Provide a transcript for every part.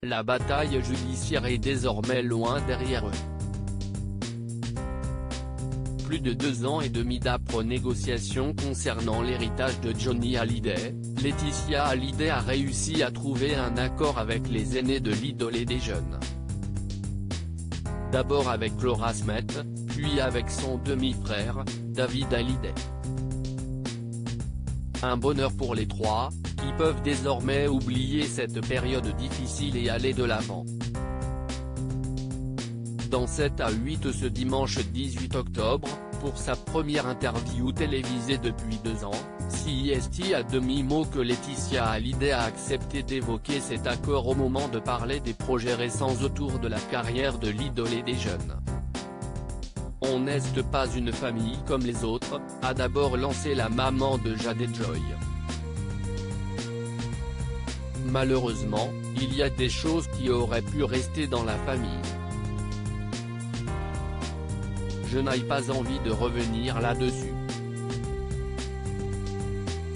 La bataille judiciaire est désormais loin derrière eux. Plus de 2 ans et demi d'âpres négociations concernant l'héritage de Johnny Hallyday, Laetitia Hallyday a réussi à trouver un accord avec les aînés de l'idole et des jeunes. D'abord avec Laura Smith, puis avec son demi-frère, David Hallyday. Un bonheur pour les trois, qui peuvent désormais oublier cette période difficile et aller de l'avant. Dans 7 à 8 ce dimanche 18 octobre, pour sa première interview télévisée depuis 2 ans, CIST a demi-mot que Laetitia Hallyday a accepté d'évoquer cet accord au moment de parler des projets récents autour de la carrière de l'idole et des jeunes. On n'est pas une famille comme les autres, a d'abord lancé la maman de Jade et Joy. Malheureusement, il y a des choses qui auraient pu rester dans la famille. Je n'ai pas envie de revenir là-dessus.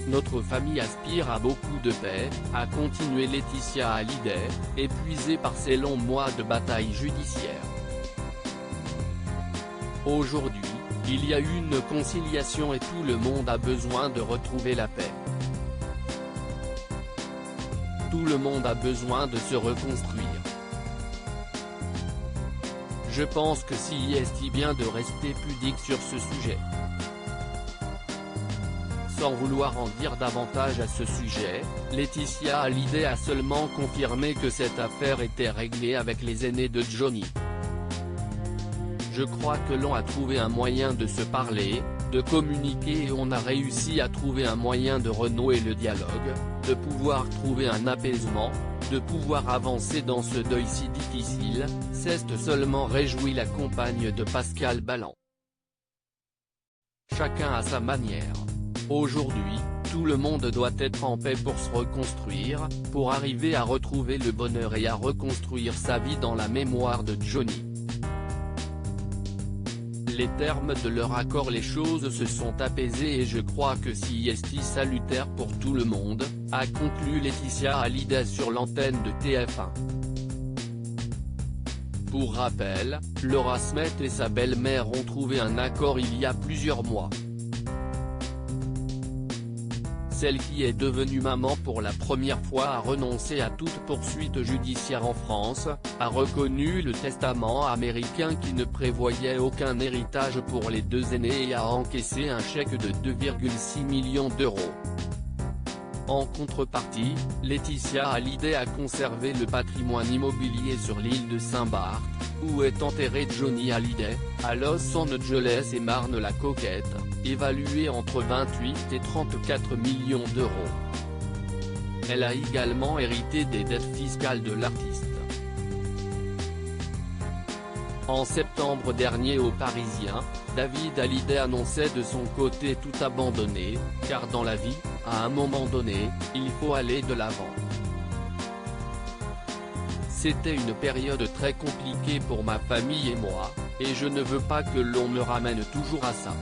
Notre famille aspire à beaucoup de paix, a continué Laetitia Hallyday, épuisée par ces longs mois de bataille judiciaire. Aujourd'hui, il y a eu une conciliation et tout le monde a besoin de retrouver la paix. Tout le monde a besoin de se reconstruire. Je pense que CIST bien de rester pudique sur ce sujet. Sans vouloir en dire davantage à ce sujet, Laetitia Hallyday a seulement confirmé que cette affaire était réglée avec les aînés de Johnny. Je crois que l'on a trouvé un moyen de se parler, de communiquer et on a réussi à trouver un moyen de renouer le dialogue, de pouvoir trouver un apaisement, de pouvoir avancer dans ce deuil si difficile, s'est seulement réjoui la compagne de Pascal Ballan. Chacun à sa manière. Aujourd'hui, tout le monde doit être en paix pour se reconstruire, pour arriver à retrouver le bonheur et à reconstruire sa vie dans la mémoire de Johnny. Les termes de leur accord, les choses se sont apaisées et je crois que CIST salutaire pour tout le monde, a conclu Laetitia Hallyday sur l'antenne de TF1. Pour rappel, Laura Smith et sa belle-mère ont trouvé un accord il y a plusieurs mois. Celle qui est devenue maman pour la première fois a renoncé à toute poursuite judiciaire en France, a reconnu le testament américain qui ne prévoyait aucun héritage pour les 2 aînés et a encaissé un chèque de 2,6 millions d'euros. En contrepartie, Laetitia Hallyday a conservé le patrimoine immobilier sur l'île de Saint-Barth, où est enterré Johnny Hallyday, à Los Angeles et Marne-la-Coquette, évalué entre 28 et 34 millions d'euros. Elle a également hérité des dettes fiscales de l'artiste. En septembre dernier au Parisien, David Hallyday annonçait de son côté tout abandonner, car dans la vie, à un moment donné, il faut aller de l'avant. C'était une période très compliquée pour ma famille et moi, et je ne veux pas que l'on me ramène toujours à ça.